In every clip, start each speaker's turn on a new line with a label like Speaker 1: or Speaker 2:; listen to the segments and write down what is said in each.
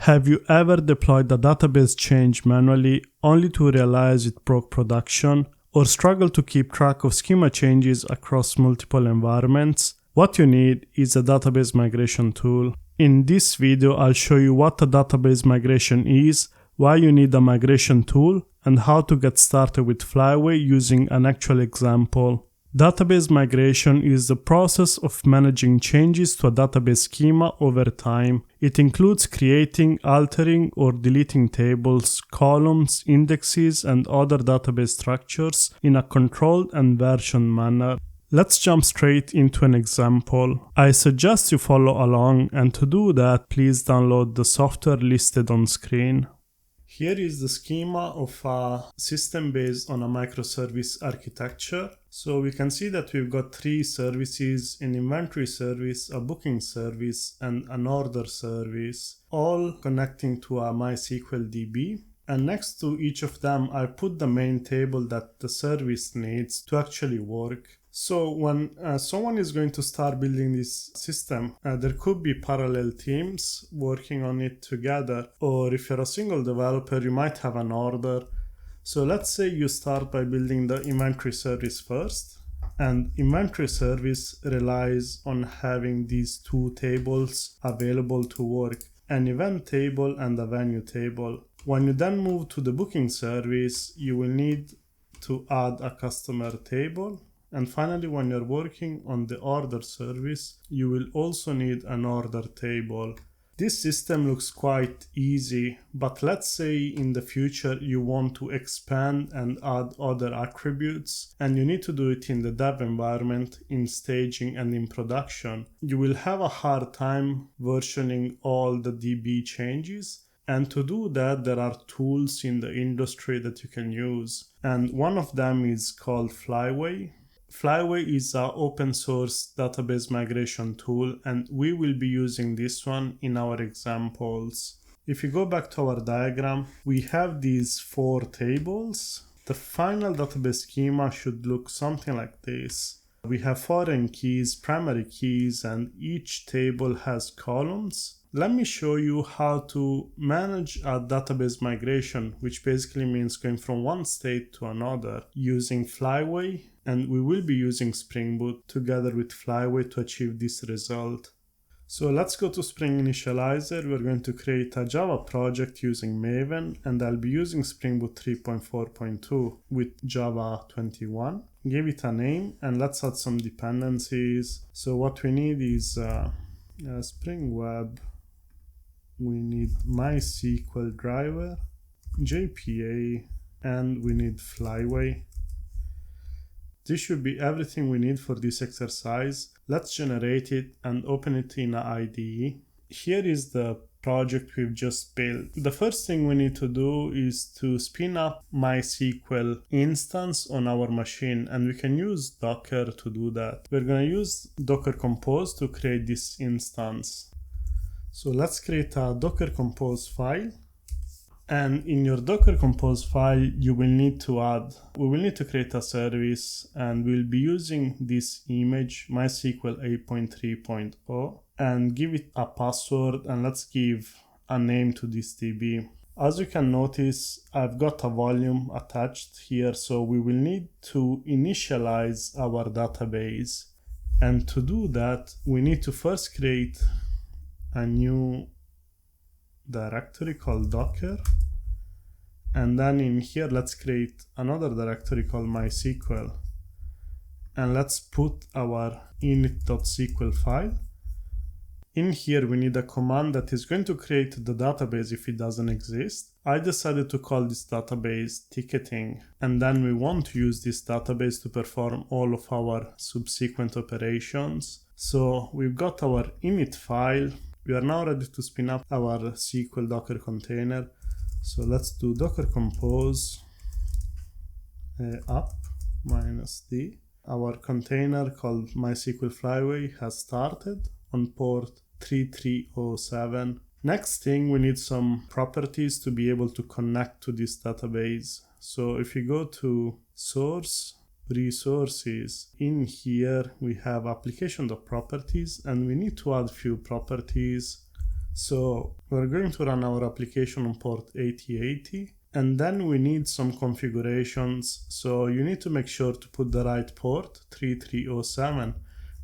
Speaker 1: Have you ever deployed a database change manually only to realize it broke production, or struggle to keep track of schema changes across multiple environments? What you need is a database migration tool. In this video, I'll show you what a database migration is, why you need a migration tool, and how to get started with Flyway using an actual example. Database migration is the process of managing changes to a database schema over time. It includes creating, altering, or deleting tables, columns, indexes, and other database structures in a controlled and versioned manner. Let's jump straight into an example. I suggest you follow along, and to do that, please download the software listed on screen. Here is the schema of a system based on a microservice architecture. So we can see that we've got three services: an inventory service, a booking service, and an order service, all connecting to a MySQL DB. And next to each of them, I put the main table that the service needs to actually work. So when someone is going to start building this system, there could be parallel teams working on it together. Or if you're a single developer, you might have an order. So let's say you start by building the inventory service first. And inventory service relies on having these two tables available to work: an event table and a venue table. When you then move to the booking service, you will need to add a customer table. And finally, when you're working on the order service, you will also need an order table. This system looks quite easy, but let's say in the future you want to expand and add other attributes, and you need to do it in the dev environment, in staging, and in production. You will have a hard time versioning all the DB changes. And to do that, there are tools in the industry that you can use. And one of them is called Flyway. Flyway is an open source database migration tool, and we will be using this one in our examples. If you go back to our diagram, we have these four tables. The final database schema should look something like this. We have foreign keys, primary keys, and each table has columns. Let me show you how to manage a database migration, which basically means going from one state to another using Flyway, and we will be using Springboot together with Flyway to achieve this result. So let's go to Spring Initializer. We're going to create a Java project using Maven, and I'll be using Springboot 3.4.2 with Java 21. Give it a name, and let's add some dependencies. So what we need is Spring Web. We need MySQL driver, JPA, and we need Flyway. This should be everything we need for this exercise. Let's generate it and open it in an IDE. Here is the project we've just built. The first thing we need to do is to spin up MySQL instance on our machine, and we can use Docker to do that. We're going to use Docker Compose to create this instance. So let's create a Docker Compose file. And in your Docker Compose file, we will need to create a service, and we'll be using this image, MySQL 8.3.0, and give it a password, and let's give a name to this DB. As you can notice, I've got a volume attached here, so we will need to initialize our database. And to do that, we need to first create a new directory called Docker, and then in here let's create another directory called MySQL, and let's put our init.sql file. In here we need a command that is going to create the database if it doesn't exist. I decided to call this database ticketing, and then we want to use this database to perform all of our subsequent operations. So we've got our init file. We are now ready to spin up our SQL Docker container. So let's do Docker Compose up -d. Our container called MySQL Flyway has started on port 3307. Next thing, we need some properties to be able to connect to this database. So if you go to source, resources, in here we have application.properties, and we need to add few properties. So we're going to run our application on port 8080, and then we need some configurations. So you need to make sure to put the right port, 3307,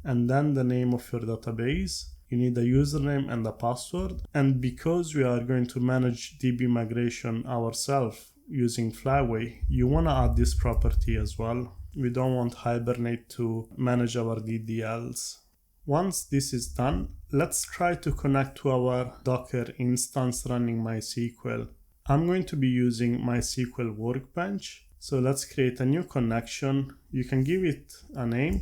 Speaker 1: and then the name of your database. You need a username and a password. And because we are going to manage DB migration ourselves using Flyway, you want to add this property as well. We don't want Hibernate to manage our DDLs. Once this is done, let's try to connect to our Docker instance running MySQL. I'm going to be using MySQL Workbench. So let's create a new connection. You can give it a name.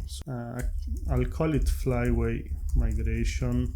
Speaker 1: I'll call it Flyway Migration.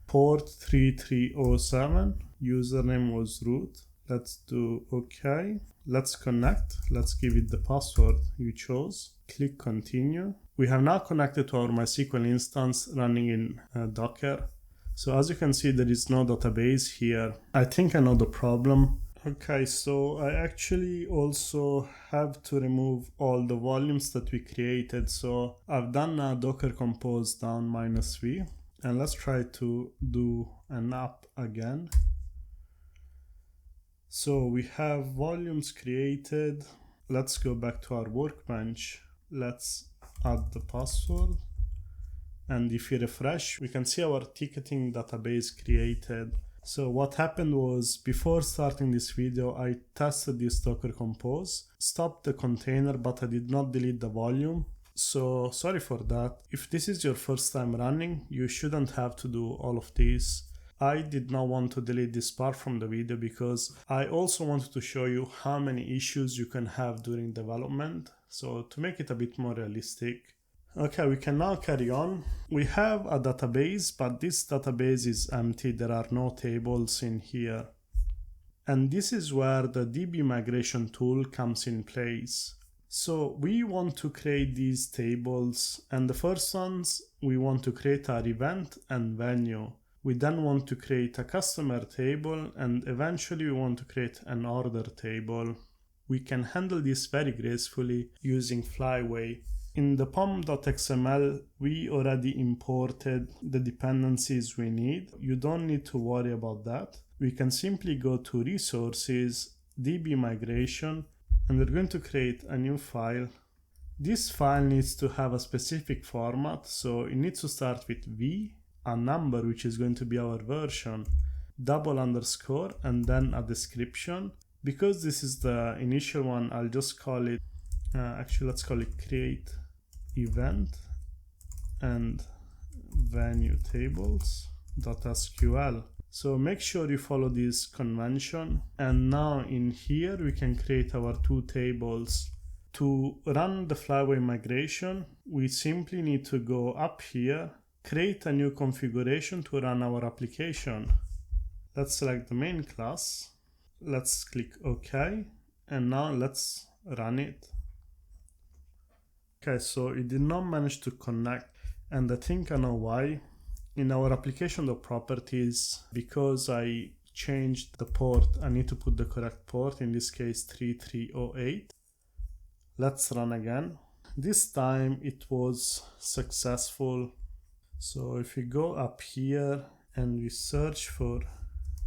Speaker 1: Port 3307. Username was root. Let's do OK. Let's connect. Let's give it the password you chose. Click continue. We have now connected to our MySQL instance running in Docker. So as you can see, there is no database here. I think I know the problem. Okay, so I actually also have to remove all the volumes that we created. So I've done a docker compose down -v, and let's try to do an app again. So we have volumes created. Let's go back to our workbench. Let's add the password. And if you refresh, we can see our ticketing database created. So what happened was, before starting this video, I tested this Docker Compose, stopped the container, but I did not delete the volume. So sorry for that. If this is your first time running, you shouldn't have to do all of this. I did not want to delete this part from the video because I also wanted to show you how many issues you can have during development. So to make it a bit more realistic. Okay, we can now carry on. We have a database, but this database is empty. There are no tables in here. And this is where the DB migration tool comes in place. So we want to create these tables, and the first ones, we want to create our event and venue. We then want to create a customer table, and eventually we want to create an order table. We can handle this very gracefully using Flyway. In the pom.xml, we already imported the dependencies we need. You don't need to worry about that. We can simply go to resources, DB migration, and we're going to create a new file. This file needs to have a specific format, so it needs to start with V, a number which is going to be our version, _, and then a description. Because this is the initial one, I'll just call it, actually let's call it create event and venue tables.sql. So make sure you follow this convention. And now in here, we can create our two tables. To run the Flyway migration, we simply need to go up here, create a new configuration to run our application. Let's select the main class. Let's click OK. And now let's run it. Okay, so it did not manage to connect, and I think I know why. In our application properties, because I changed the port, I need to put the correct port, in this case 3308. Let's run again. This time it was successful. So if we go up here and we search for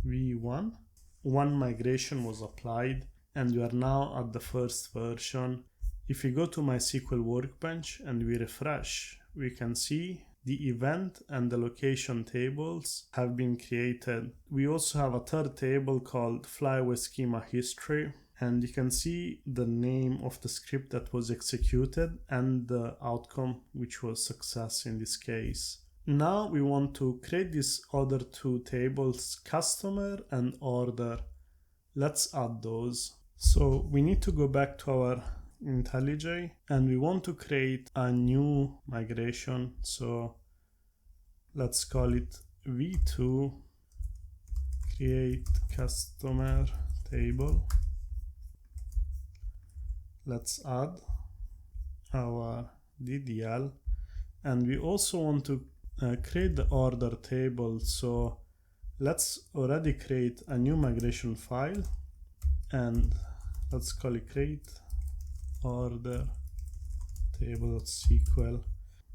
Speaker 1: V1, one migration was applied, and we are now at the first version. If we go to MySQL Workbench and we refresh, we can see the event and the location tables have been created. We also have a third table called Flyway Schema History, and you can see the name of the script that was executed and the outcome, which was success in this case. Now we want to create these other two tables, customer and order. Let's add those. So we need to go back to our IntelliJ, and we want to create a new migration. So let's call it V2 create customer table. Let's add our DDL, and we also want to create the order table. So let's already create a new migration file, and let's call it create order table.sql.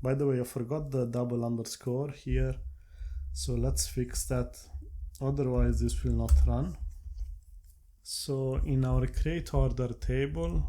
Speaker 1: By the way, I forgot the __ here, so let's fix that. otherwise this will not run. So in our create order table,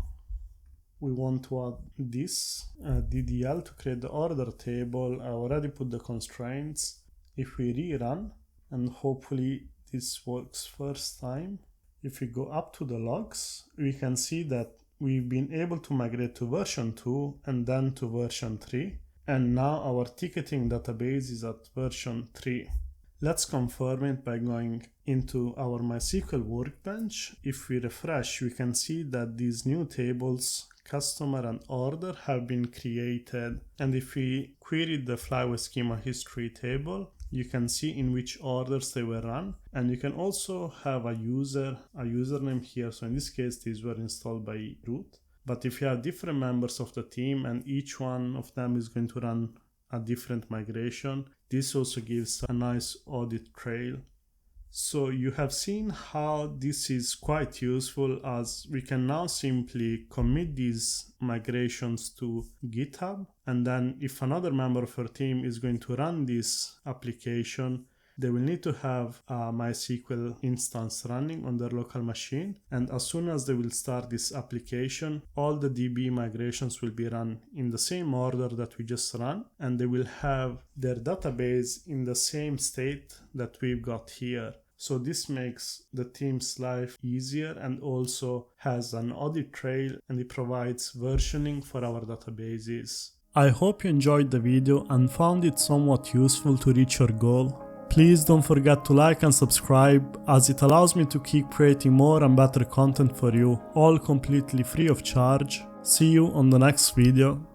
Speaker 1: we want to add this DDL to create the order table. I already put the constraints. If we rerun, and hopefully this works first time, if we go up to the logs, we can see that we've been able to migrate to version 2 and then to version 3. And now our ticketing database is at version 3. Let's confirm it by going into our MySQL workbench. If we refresh, we can see that these new tables, customer and order, have been created. And if we query the Flyway schema history table, you can see in which orders they were run. And you can also have a username here. So in this case, these were installed by root. But if you have different members of the team and each one of them is going to run a different migration, this also gives a nice audit trail. So you have seen how this is quite useful, as we can now simply commit these migrations to GitHub. And then if another member of our team is going to run this application, they will need to have a MySQL instance running on their local machine. And as soon as they will start this application, all the DB migrations will be run in the same order that we just ran. And they will have their database in the same state that we've got here. So this makes the team's life easier and also has an audit trail, and it provides versioning for our databases. I hope you enjoyed the video and found it somewhat useful to reach your goal. Please don't forget to like and subscribe, as it allows me to keep creating more and better content for you, all completely free of charge. See you on the next video.